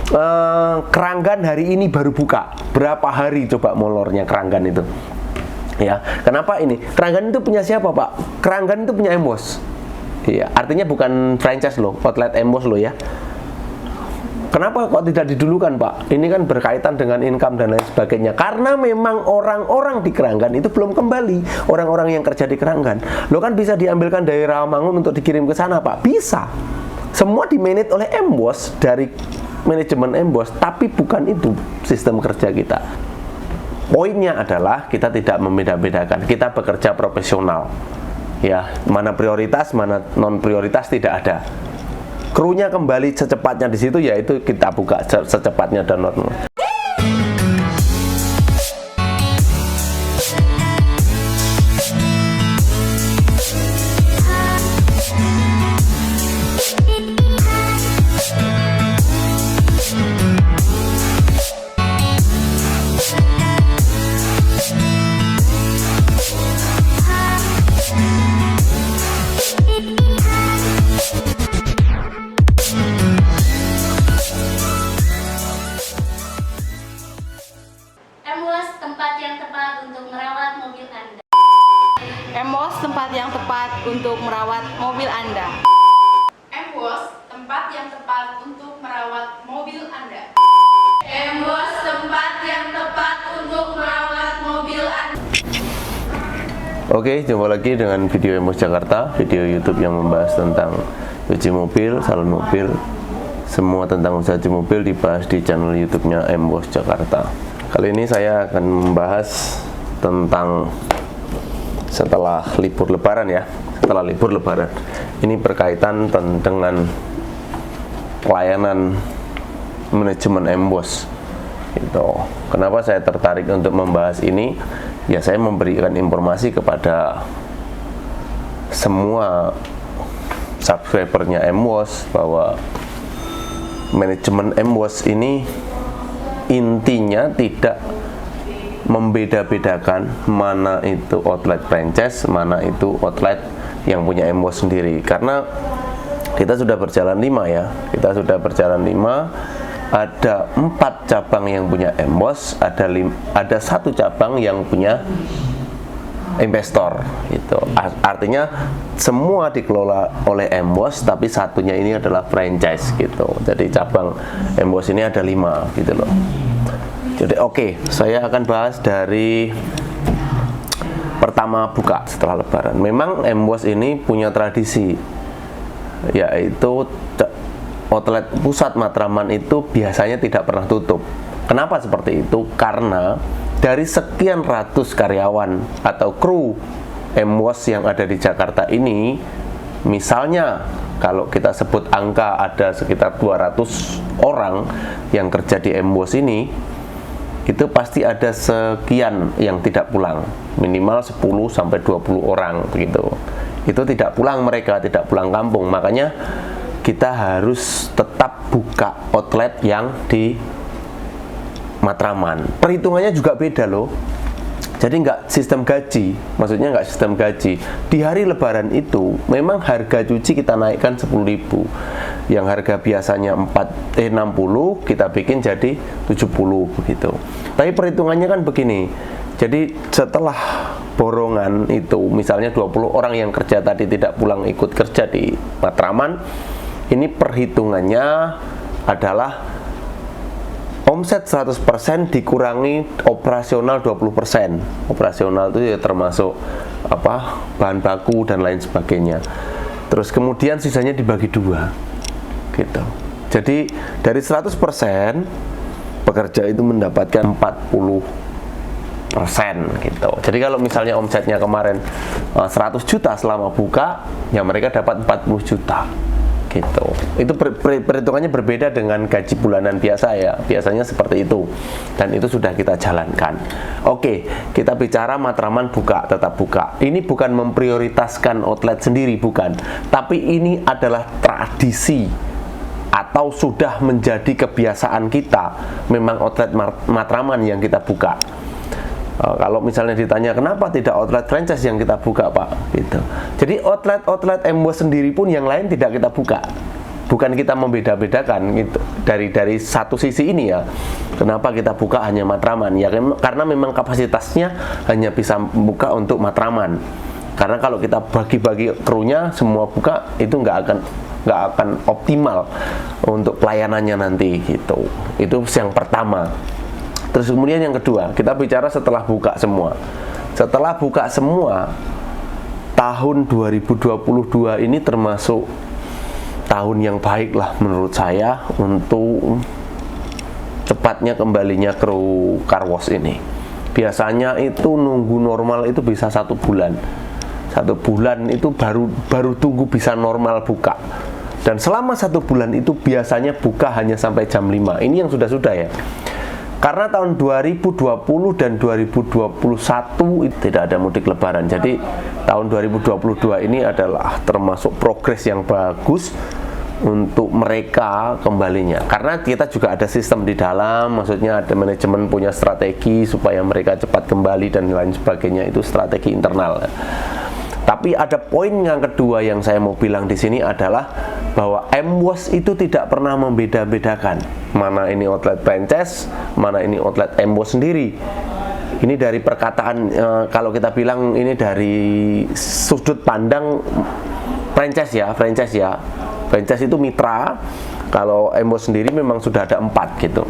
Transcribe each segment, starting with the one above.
Keranggan hari ini baru buka. Berapa hari coba molornya Keranggan itu? Ya, kenapa ini? Keranggan itu punya siapa, Pak? Keranggan itu punya Embos. Iya, artinya bukan franchise loh, outlet Embos loh ya. Kenapa kok tidak didulukan, Pak? Ini kan berkaitan dengan income dan lain sebagainya. Karena memang orang-orang di Keranggan itu belum kembali. Orang-orang yang kerja di Keranggan. Lo kan bisa diambilkan dari Rawamangun untuk dikirim ke sana, Pak? Bisa. Semua dimanage oleh Embos dari manajemen Embos, tapi bukan itu sistem kerja kita. Poinnya adalah kita tidak membeda-bedakan. Kita bekerja profesional. Ya, mana prioritas, mana non prioritas tidak ada. Krunya kembali secepatnya di situ, yaitu kita buka secepatnya download. Tempat yang tepat untuk merawat mobil Anda. Embos, tempat yang tepat untuk merawat mobil Anda. Embos, tempat yang tepat untuk merawat mobil Anda. Embos, tempat yang tepat untuk merawat mobil Anda. Oke, jumpa lagi dengan video Embos Jakarta, video YouTube yang membahas tentang cuci mobil, salon mobil, semua tentang usaha cuci mobil dibahas di channel YouTube-nya Embos Jakarta. Kali ini saya akan membahas tentang setelah libur lebaran ya. Setelah libur lebaran. Ini berkaitan dengan pelayanan manajemen Embos. Gitu. Kenapa saya tertarik untuk membahas ini? Ya, saya memberikan informasi kepada semua subscribernya Embos bahwa manajemen Embos ini intinya tidak membeda-bedakan mana itu outlet franchise, mana itu outlet yang punya Embos sendiri. Karena kita sudah berjalan 5 ya. Kita sudah berjalan 5. Ada 4 cabang yang punya Embos, ada 1 cabang yang punya investor gitu. Artinya semua dikelola oleh Embos, tapi satunya ini adalah franchise gitu. Jadi cabang Embos ini ada 5 gitu loh. Jadi oke, saya akan bahas dari pertama buka setelah lebaran. Memang Embos ini punya tradisi, yaitu outlet pusat Matraman itu biasanya tidak pernah tutup. Kenapa seperti itu? Karena dari sekian ratus karyawan atau kru Embos yang ada di Jakarta ini, misalnya kalau kita sebut angka ada sekitar 200 orang yang kerja di Embos ini, itu pasti ada sekian yang tidak pulang, minimal 10 sampai 20 orang begitu. Itu tidak pulang, mereka tidak pulang kampung. Makanya kita harus tetap buka outlet yang di Matraman. Perhitungannya juga beda loh. Jadi nggak sistem gaji, maksudnya nggak sistem gaji. Di hari lebaran itu memang harga cuci kita naikkan 10.000. Yang harga biasanya 60 kita bikin jadi 70 begitu. Tapi perhitungannya kan begini. Jadi setelah borongan itu, misalnya 20 orang yang kerja tadi tidak pulang ikut kerja di Matraman, ini perhitungannya adalah omset 100% dikurangi operasional 20%. Operasional itu ya termasuk bahan baku dan lain sebagainya. Terus kemudian sisanya dibagi 2 gitu. Jadi dari 100% pekerja itu mendapatkan 40% gitu. Jadi kalau misalnya omsetnya kemarin 100 juta selama buka, ya mereka dapat 40 juta gitu. Itu perhitungannya berbeda dengan gaji bulanan biasa ya. Biasanya seperti itu. Dan itu sudah kita jalankan. Oke, kita bicara Matraman buka, tetap buka. Ini bukan memprioritaskan outlet sendiri, bukan. Tapi ini adalah tradisi atau sudah menjadi kebiasaan kita. Memang outlet Matraman yang kita buka. Kalau misalnya ditanya kenapa tidak outlet franchise yang kita buka, Pak, gitu. Jadi outlet Embos sendiri pun yang lain tidak kita buka bukan kita membeda-bedakan gitu. Dari satu sisi ini ya, kenapa kita buka hanya Matraman ya, karena memang kapasitasnya hanya bisa buka untuk Matraman. Karena kalau kita bagi-bagi krunya semua buka, itu nggak akan optimal untuk pelayanannya nanti gitu. Itu yang pertama. Terus kemudian yang kedua, kita bicara setelah buka semua. Setelah buka semua, tahun 2022 ini termasuk tahun yang baik lah menurut saya untuk cepatnya kembalinya kru car wash ini. Biasanya itu nunggu normal itu bisa 1 bulan. 1 bulan itu baru tunggu bisa normal buka. Dan selama 1 bulan itu biasanya buka hanya sampai jam 5. Ini yang sudah-sudah ya. Karena tahun 2020 dan 2021 itu tidak ada mudik lebaran. Jadi tahun 2022 ini adalah termasuk progres yang bagus untuk mereka kembalinya. Karena kita juga ada sistem di dalam, maksudnya ada manajemen punya strategi supaya mereka cepat kembali dan lain sebagainya, itu strategi internal. Tapi ada poin yang kedua yang saya mau bilang di sini adalah bahwa MWOS itu tidak pernah membeda-bedakan mana ini outlet franchise, mana ini outlet MWOS sendiri. Ini dari perkataan kalau kita bilang ini dari sudut pandang franchise ya. Franchise itu mitra. Kalau MWOS sendiri memang sudah ada 4 gitu.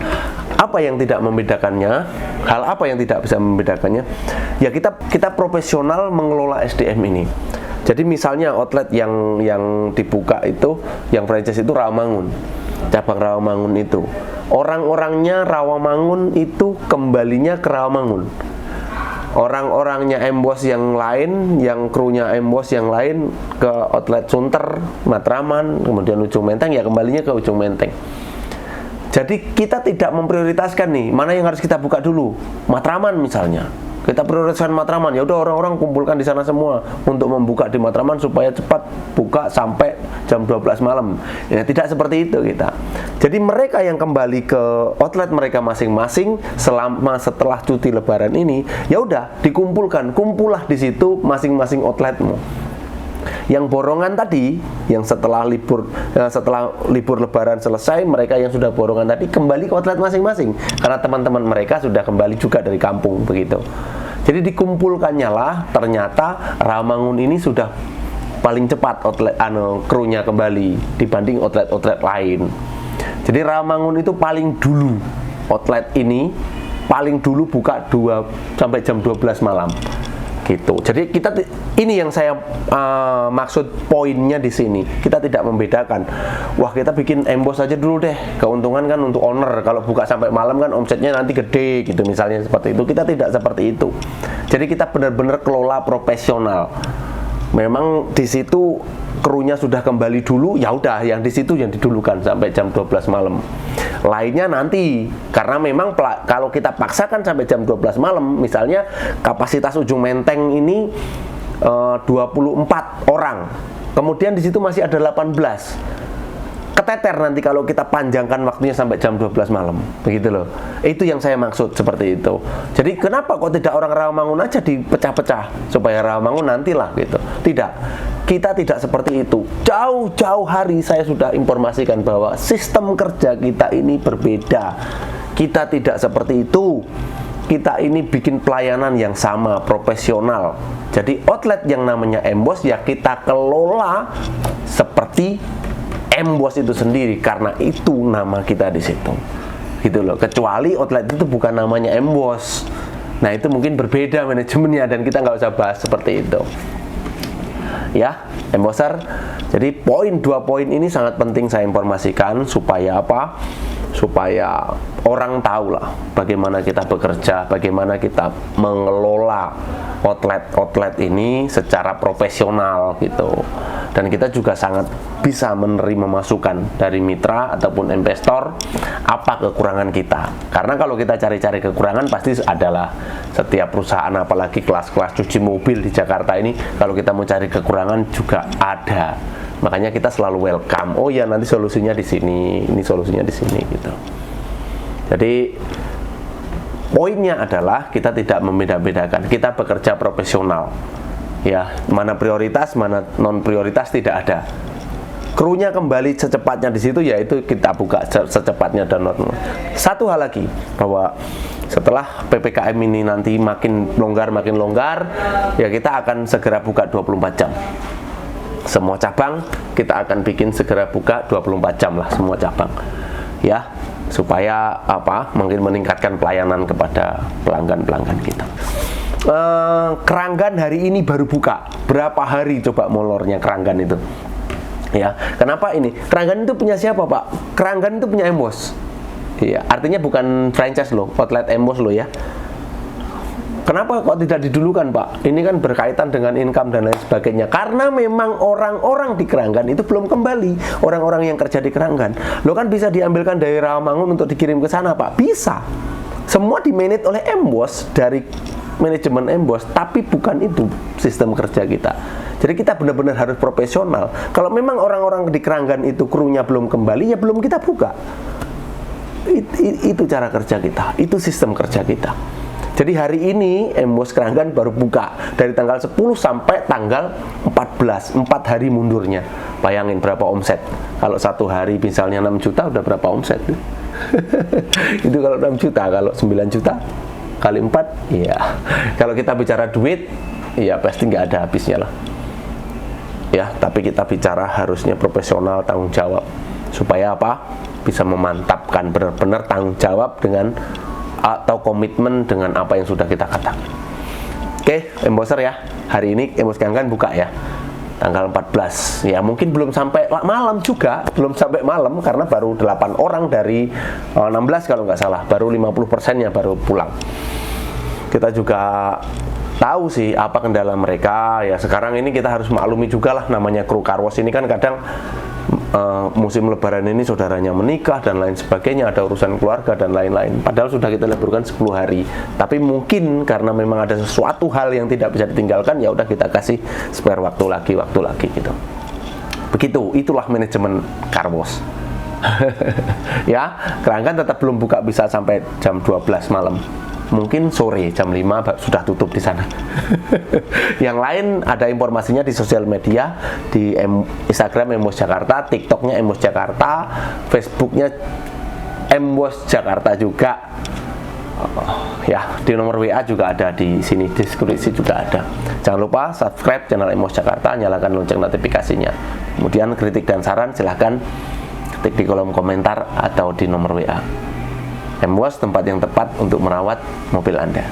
Apa yang tidak membedakannya? Hal apa yang tidak bisa membedakannya? Ya kita profesional mengelola SDM ini. Jadi misalnya outlet yang dibuka itu, yang franchise itu Rawamangun, cabang Rawamangun itu. Orang-orangnya Rawamangun itu kembalinya ke Rawamangun. Orang-orangnya MWOS yang lain, yang krunya MWOS yang lain ke outlet Sunter, Matraman, kemudian Ujung Menteng, ya kembalinya ke Ujung Menteng. Jadi kita tidak memprioritaskan nih, mana yang harus kita buka dulu. Matraman misalnya. Kita prioritaskan Matraman, ya udah orang-orang kumpulkan di sana semua untuk membuka di Matraman supaya cepat buka sampai jam 12 malam. Ya tidak seperti itu kita. Jadi mereka yang kembali ke outlet mereka masing-masing setelah cuti lebaran ini, ya udah dikumpulkan, kumpullah di situ masing-masing outletmu. Yang borongan tadi, yang setelah libur lebaran selesai, mereka yang sudah borongan tadi kembali ke outlet masing-masing karena teman-teman mereka sudah kembali juga dari kampung begitu. Jadi dikumpulkannya lah, ternyata Rawamangun ini sudah paling cepat outlet krunya kembali dibanding outlet-outlet lain. Jadi Rawamangun itu paling dulu outlet ini paling dulu buka 2 sampai jam 12 malam. Gitu. Jadi ini yang saya maksud poinnya di sini. Kita tidak membedakan. Wah, kita bikin MWOS aja dulu deh. Keuntungan kan untuk owner. Kalau buka sampai malam kan omsetnya nanti gede gitu misalnya seperti itu. Kita tidak seperti itu. Jadi kita benar-benar kelola profesional. Memang di situ krunya sudah kembali dulu, ya udah yang di situ yang didulukan sampai jam 12 malam. Lainnya nanti, karena memang kalau kita paksakan sampai jam 12 malam, misalnya kapasitas Ujung Menteng ini 24 orang. Kemudian di situ masih ada 18. Keteter nanti kalau kita panjangkan waktunya sampai jam 12 malam. Begitu loh. Itu yang saya maksud seperti itu. Jadi kenapa kok tidak orang Rawamangun aja dipecah-pecah supaya Rawamangun nantilah gitu. Tidak. Kita tidak seperti itu. Jauh-jauh hari saya sudah informasikan bahwa sistem kerja kita ini berbeda. Kita tidak seperti itu. Kita ini bikin pelayanan yang sama, profesional. Jadi outlet yang namanya MWOS ya kita kelola seperti MWOS itu sendiri, karena itu nama kita di situ. Gitu loh. Kecuali outlet itu bukan namanya MWOS. Nah, itu mungkin berbeda manajemennya dan kita nggak usah bahas seperti itu. Ya, MWOSer. Jadi 2 poin ini sangat penting saya informasikan supaya apa? Supaya orang tahu lah bagaimana kita bekerja, bagaimana kita mengelola outlet ini secara profesional gitu. Dan kita juga sangat bisa menerima masukan dari mitra ataupun investor apa kekurangan kita. Karena kalau kita cari-cari kekurangan pasti adalah setiap perusahaan, apalagi kelas-kelas cuci mobil di Jakarta ini, kalau kita mau cari kekurangan juga ada. Makanya kita selalu welcome. Oh ya, nanti solusinya di sini, ini solusinya di sini gitu. Jadi poinnya adalah kita tidak membeda-bedakan. Kita bekerja profesional. Ya, mana prioritas, mana non prioritas tidak ada. krunya kembali secepatnya di situ, yaitu kita buka secepatnya download. Satu hal lagi, bahwa setelah PPKM ini nanti makin longgar, ya kita akan segera buka 24 jam. Semua cabang kita akan bikin segera buka 24 jam lah, semua cabang. Ya, supaya mungkin meningkatkan pelayanan kepada pelanggan-pelanggan kita. Keranggan hari ini baru buka. Berapa hari coba molornya keranggan itu? Ya, kenapa ini? Keranggan itu punya siapa, Pak? Keranggan itu punya Embos. Iya, artinya bukan franchise loh, outlet Embos loh ya. Kenapa kok tidak didulukan, Pak? Ini kan berkaitan dengan income dan lain sebagainya. Karena memang orang-orang di Keranggan itu belum kembali. Orang-orang yang kerja di Keranggan. Lo kan bisa diambilkan dari Rawamangun untuk dikirim ke sana, Pak? Bisa. Semua dimanage oleh Embos dari manajemen Embos, tapi bukan itu sistem kerja kita. Jadi kita benar-benar harus profesional. Kalau memang orang-orang di Keranggan itu krunya belum kembali, ya belum kita buka. Itu cara kerja kita, itu sistem kerja kita. Jadi hari ini Embos Keranggan baru buka dari tanggal 10 sampai tanggal 14, 4 hari mundurnya. Bayangin berapa omset. Kalau satu hari misalnya 6 juta, udah berapa omset? Itu kalau 6 juta, kalau 9 juta kali 4, iya. Kalau kita bicara duit, ya pasti nggak ada habisnya lah. Ya, tapi kita bicara harusnya profesional, tanggung jawab. Supaya apa? Bisa memantapkan benar-benar tanggung jawab dengan atau komitmen dengan apa yang sudah kita katakan. Oke, Emboser ya. Hari ini Embos Keranggan buka ya. Tanggal 14. Ya, mungkin belum sampai malam juga, belum sampai malam karena baru 8 orang dari 16 kalau nggak salah, baru 50%-nya baru pulang. Kita juga tahu sih apa kendala mereka. Ya, sekarang ini kita harus maklumi juga lah, namanya kru Car Wash ini kan kadang musim lebaran ini saudaranya menikah dan lain sebagainya, ada urusan keluarga dan lain-lain, padahal sudah kita liburkan 10 hari, tapi mungkin karena memang ada sesuatu hal yang tidak bisa ditinggalkan, ya udah kita kasih spare waktu lagi gitu. Begitu, itulah manajemen Car Wash. Ya, Keranggan tetap belum buka, bisa sampai jam 12 malam. Mungkin sore jam 5 sudah tutup di sana. Yang lain ada informasinya di sosial media, di Instagram Embos Jakarta, TikToknya Embos Jakarta, Facebooknya Embos Jakarta juga. Ya, di nomor WA juga ada, di sini deskripsi juga ada. Jangan lupa subscribe channel Embos Jakarta, nyalakan lonceng notifikasinya. Kemudian kritik dan saran silahkan ketik di kolom komentar atau di nomor WA. Embos, tempat yang tepat untuk merawat mobil Anda.